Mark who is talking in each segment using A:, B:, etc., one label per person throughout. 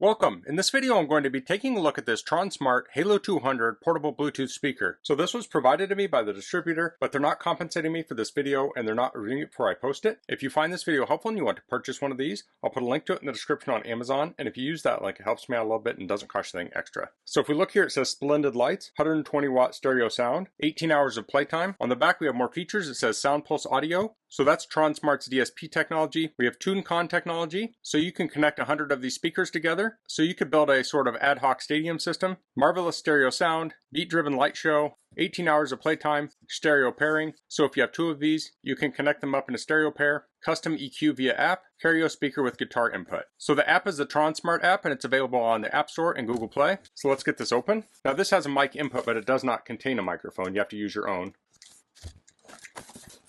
A: Welcome! In this video I'm going to be taking a look at this Tronsmart Halo 200 portable Bluetooth speaker. So this was provided to me by the distributor, but they're not compensating me for this video and they're not reviewing it before I post it. If you find this video helpful and you want to purchase one of these, I'll put a link to it in the description on Amazon, and if you use that link it helps me out a little bit and doesn't cost you anything extra. So if we look here, it says splendid lights, 120 watt stereo sound, 18 hours of playtime. On the back we have more features. It says sound pulse audio. So that's Tronsmart's DSP technology. We have TuneCon technology, so you can connect 100 of these speakers together. So you could build a sort of ad hoc stadium system. Marvelous stereo sound, beat-driven light show, 18 hours of playtime, stereo pairing. So if you have two of these, you can connect them up in a stereo pair, custom EQ via app, karaoke speaker with guitar input. So the app is the Tronsmart app and it's available on the App Store and Google Play. So let's get this open. Now this has a mic input, but it does not contain a microphone. You have to use your own.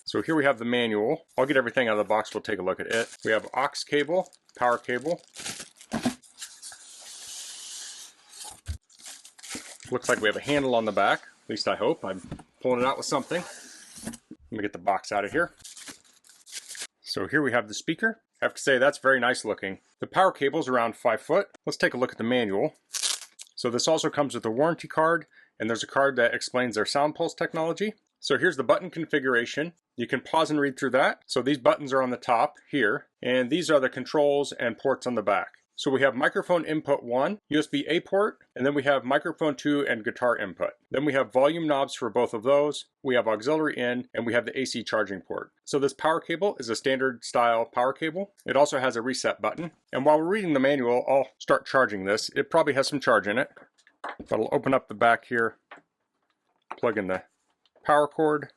A: So here we have the manual. I'll get everything out of the box, we'll take a look at it. We have aux cable, power cable. Looks like we have a handle on the back, at least I hope. I'm pulling it out with something. Let me get the box out of here. So here we have the speaker. I have to say that's very nice looking. The power cable is around 5 foot. Let's take a look at the manual. So this also comes with a warranty card, and there's a card that explains their sound pulse technology. So here's the button configuration. You can pause and read through that. So these buttons are on the top here, and these are the controls and ports on the back. So we have microphone input 1, USB-A port, and then we have microphone 2 and guitar input. Then we have volume knobs for both of those. We have auxiliary in, and we have the AC charging port. So this power cable is a standard style power cable. It also has a reset button. And while we're reading the manual, I'll start charging this. It probably has some charge in it. But I'll open up the back here, plug in the power cord,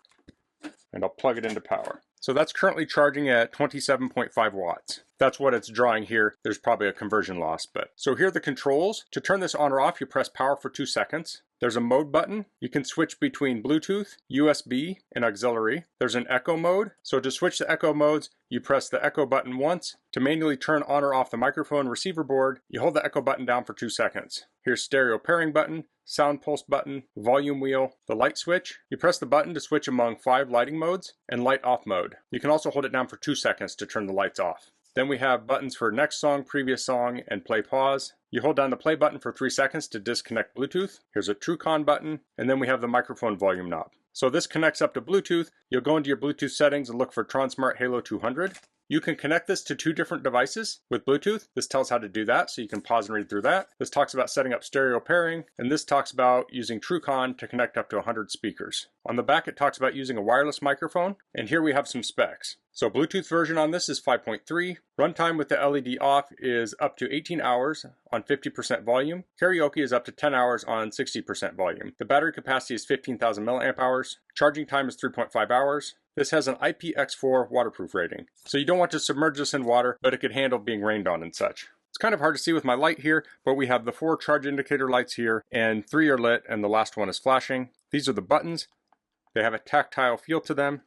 A: and I'll plug it into power. So that's currently charging at 27.5 watts. That's what it's drawing here. There's probably a conversion loss, but. So here are the controls. To turn this on or off, you press power for 2 seconds. There's a mode button. You can switch between Bluetooth, USB, and auxiliary. There's an echo mode. So to switch the echo modes, you press the echo button once. To manually turn on or off the microphone receiver board, you hold the echo button down for 2 seconds. Here's stereo pairing button, sound pulse button, volume wheel, the light switch. You press the button to switch among 5 lighting modes and light off mode. You can also hold it down for 2 seconds to turn the lights off. Then we have buttons for next song, previous song, and play pause. You hold down the play button for 3 seconds to disconnect Bluetooth. Here's a TrueCon button, and then we have the microphone volume knob. So this connects up to Bluetooth. You'll go into your Bluetooth settings and look for Tronsmart Halo 200. You can connect this to 2 different devices with Bluetooth. This tells how to do that, so you can pause and read through that. This talks about setting up stereo pairing, and this talks about using TrueCon to connect up to 100 speakers. On the back it talks about using a wireless microphone, and here we have some specs. So Bluetooth version on this is 5.3. Runtime with the LED off is up to 18 hours on 50% volume. Karaoke is up to 10 hours on 60% volume. The battery capacity is 15,000 milliamp hours. Charging time is 3.5 hours. This has an IPX4 waterproof rating. So you don't want to submerge this in water, but it could handle being rained on and such. It's kind of hard to see with my light here, but we have the 4 charge indicator lights here, and 3 are lit, and the last one is flashing. These are the buttons. They have a tactile feel to them,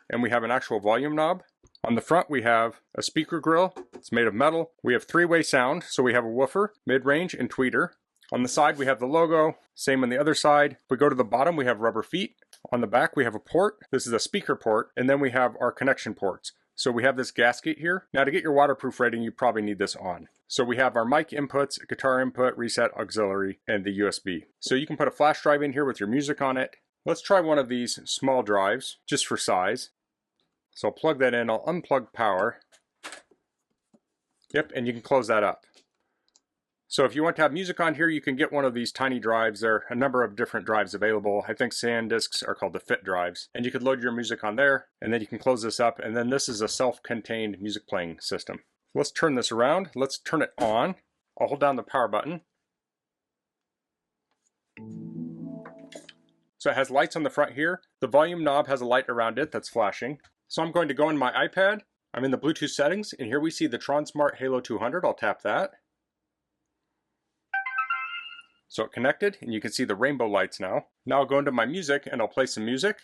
A: and we have an actual volume knob. On the front we have a speaker grill. It's made of metal. We have 3-way sound, so we have a woofer, mid-range, and tweeter. On the side we have the logo, same on the other side. If we go to the bottom we have rubber feet. On the back we have a port. This is a speaker port, and then we have our connection ports. So we have this gasket here. Now to get your waterproof rating you probably need this on. So we have our mic inputs, guitar input, reset, auxiliary, and the USB. So you can put a flash drive in here with your music on it. Let's try one of these small drives, just for size. So I'll plug that in, I'll unplug power. Yep, and you can close that up. So if you want to have music on here, you can get one of these tiny drives. There are a number of different drives available. I think SanDiscs are called the Fit drives. And you could load your music on there, and then you can close this up, and then this is a self-contained music playing system. Let's turn this around. Let's turn it on. I'll hold down the power button. So it has lights on the front here. The volume knob has a light around it that's flashing. So I'm going to go in my iPad. I'm in the Bluetooth settings, and here we see the Tronsmart Halo 200. I'll tap that. So it connected, and you can see the rainbow lights now. Now I'll go into my music, and I'll play some music.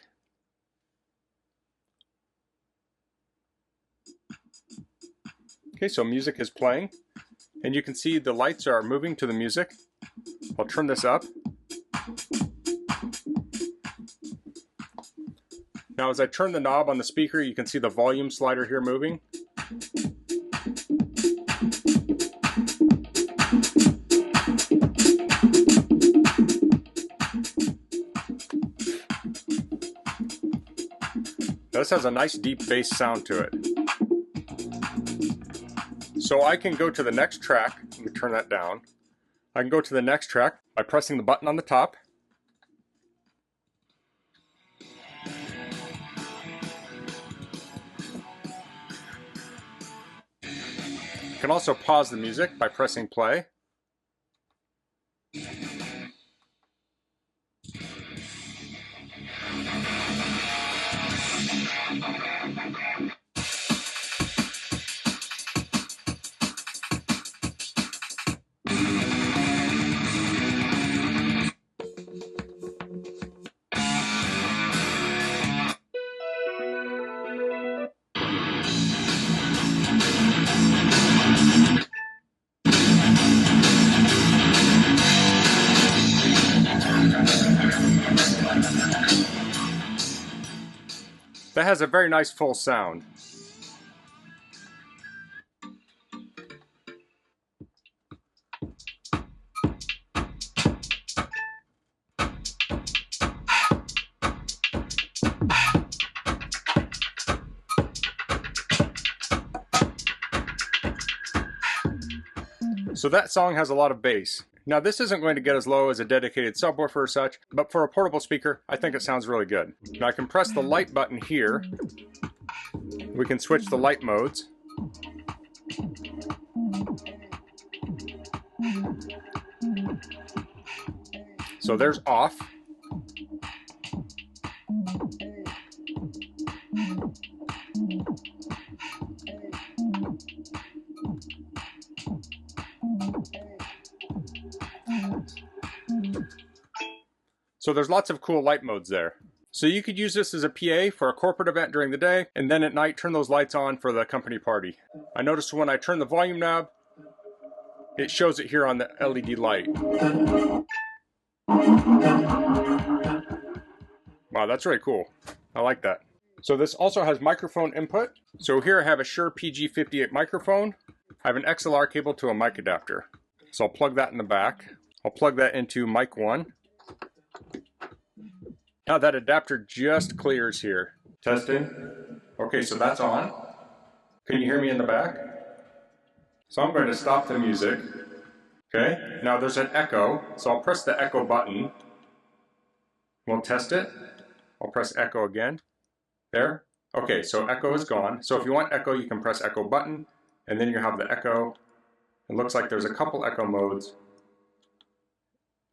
A: Okay, so music is playing, and you can see the lights are moving to the music. I'll turn this up. Now as I turn the knob on the speaker, you can see the volume slider here moving. This has a nice deep bass sound to it. So I can go to the next track. Let me turn that down. I can go to the next track by pressing the button on the top. You can also pause the music by pressing play. That has a very nice full sound. So that song has a lot of bass. Now this isn't going to get as low as a dedicated subwoofer or such, but for a portable speaker, I think it sounds really good. Now I can press the light button here. We can switch the light modes. So there's off. So there's lots of cool light modes there. So you could use this as a PA for a corporate event during the day, and then at night turn those lights on for the company party. I noticed when I turn the volume knob, it shows it here on the LED light. Wow, that's really cool. I like that. So this also has microphone input. So here I have a Shure PG58 microphone. I have an XLR cable to a mic adapter. So I'll plug that in the back. I'll plug that into mic 1. Now that adapter just clears here. Testing. Okay, so that's on. Can you hear me in the back? So I'm going to stop the music. Okay, now there's an echo, so I'll press the echo button. We'll test it. I'll press echo again. There. Okay, so echo is gone. So if you want echo, you can press echo button, and then you have the echo. It looks like there's a couple echo modes,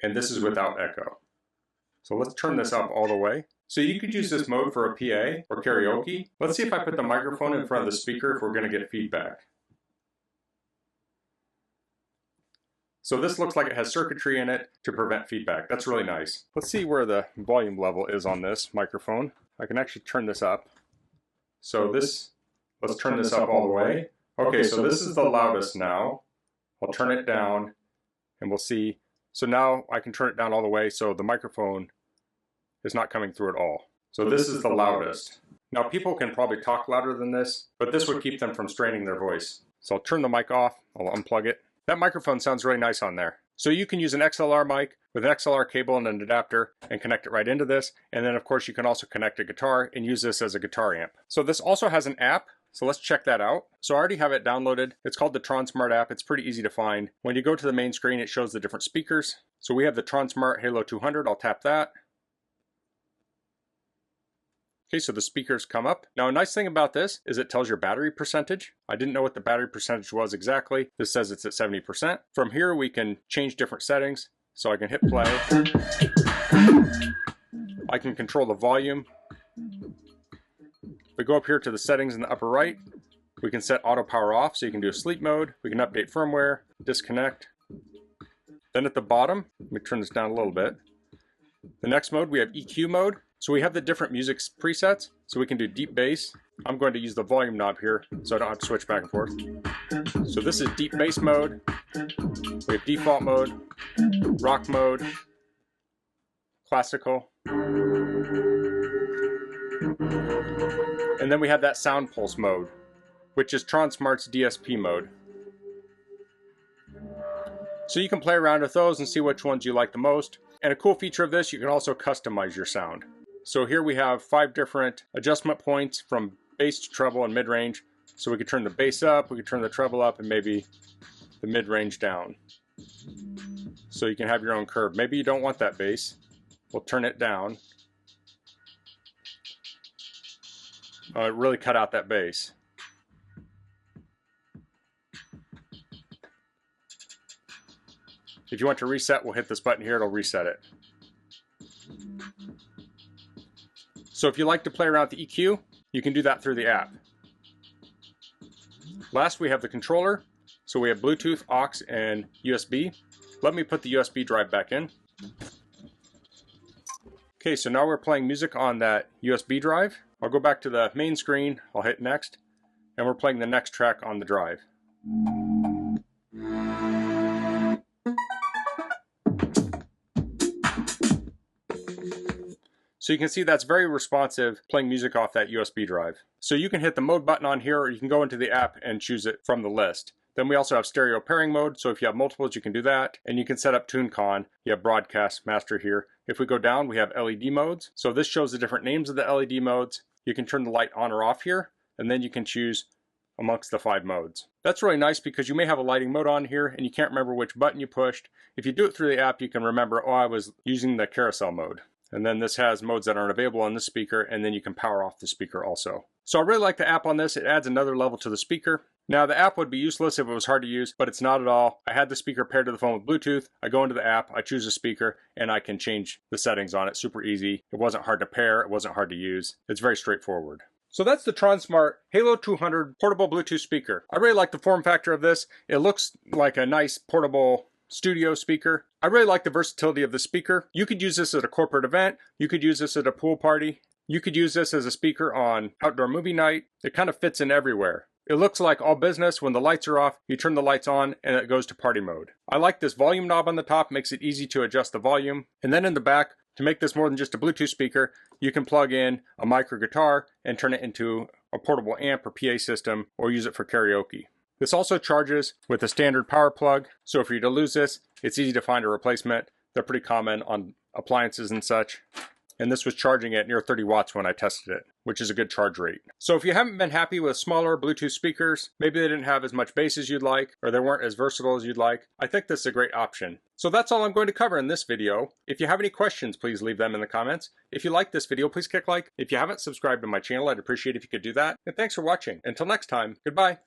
A: and this is without echo. So let's turn this up all the way. So you could use this mode for a PA or karaoke. Let's see if I put the microphone in front of the speaker if we're going to get feedback. So this looks like it has circuitry in it to prevent feedback. That's really nice. Let's see where the volume level is on this microphone. I can actually turn this up. So this, let's turn this up all the way. Okay, so this is the loudest now. I'll turn it down and we'll see. So now I can turn it down all the way so the microphone is not coming through at all. So this is the loudest. Now people can probably talk louder than this, but this would keep them from straining their voice. So I'll turn the mic off, I'll unplug it. That microphone sounds really nice on there. So you can use an XLR mic with an XLR cable and an adapter and connect it right into this. And then of course you can also connect a guitar and use this as a guitar amp. So this also has an app. So let's check that out. So I already have it downloaded. It's called the Tronsmart app. It's pretty easy to find. When you go to the main screen, it shows the different speakers. So we have the Tronsmart Halo 200. I'll tap that. Okay, so the speakers come up. Now a nice thing about this is it tells your battery percentage. I didn't know what the battery percentage was exactly. This says it's at 70%. From here we can change different settings. So I can hit play. I can control the volume. If we go up here to the settings in the upper right, we can set auto power off, so you can do a sleep mode. We can update firmware, disconnect. Then at the bottom, let me turn this down a little bit. The next mode, we have EQ mode. So we have the different music presets, so we can do deep bass. I'm going to use the volume knob here, so I don't have to switch back and forth. So this is deep bass mode. We have default mode, rock mode, classical. And then we have that sound pulse mode, which is Tronsmart's DSP mode. So you can play around with those and see which ones you like the most. And a cool feature of this, you can also customize your sound. So here we have 5 different adjustment points from bass to treble and mid-range. So we could turn the bass up, we could turn the treble up, and maybe the mid-range down. So you can have your own curve. Maybe you don't want that bass. We'll turn it down. It really cut out that bass. If you want to reset, we'll hit this button here, it'll reset it. So if you like to play around with the EQ, you can do that through the app. Last, we have the controller. So we have Bluetooth, aux, and USB. Let me put the USB drive back in. Okay, so now we're playing music on that USB drive. I'll go back to the main screen, I'll hit next, and we're playing the next track on the drive. So you can see that's very responsive playing music off that USB drive. So you can hit the mode button on here, or you can go into the app and choose it from the list. Then we also have stereo pairing mode, so if you have multiples you can do that, and you can set up TuneCon. You have broadcast master here. If we go down, we have LED modes. So this shows the different names of the LED modes. You can turn the light on or off here, and then you can choose amongst the 5 modes. That's really nice because you may have a lighting mode on here and you can't remember which button you pushed. If you do it through the app, you can remember, oh, I was using the carousel mode. And then this has modes that aren't available on this speaker, and then you can power off the speaker also. So I really like the app on this. It adds another level to the speaker. Now the app would be useless if it was hard to use, but it's not at all. I had the speaker paired to the phone with Bluetooth. I go into the app, I choose a speaker, and I can change the settings on it super easy. It wasn't hard to pair, it wasn't hard to use. It's very straightforward. So that's the Tronsmart Halo 200 portable Bluetooth speaker. I really like the form factor of this. It looks like a nice portable studio speaker. I really like the versatility of the speaker. You could use this at a corporate event. You could use this at a pool party. You could use this as a speaker on outdoor movie night. It kind of fits in everywhere. It looks like all business. When the lights are off, you turn the lights on and it goes to party mode. I like this volume knob on the top, makes it easy to adjust the volume. And then in the back, to make this more than just a Bluetooth speaker, you can plug in a micro guitar and turn it into a portable amp or PA system, or use it for karaoke. This also charges with a standard power plug, so if you're to lose this, it's easy to find a replacement. They're pretty common on appliances and such. And this was charging at near 30 watts when I tested it, which is a good charge rate. So if you haven't been happy with smaller Bluetooth speakers, maybe they didn't have as much bass as you'd like, or they weren't as versatile as you'd like, I think this is a great option. So that's all I'm going to cover in this video. If you have any questions, please leave them in the comments. If you like this video, please click like. If you haven't subscribed to my channel, I'd appreciate if you could do that. And thanks for watching. Until next time, goodbye.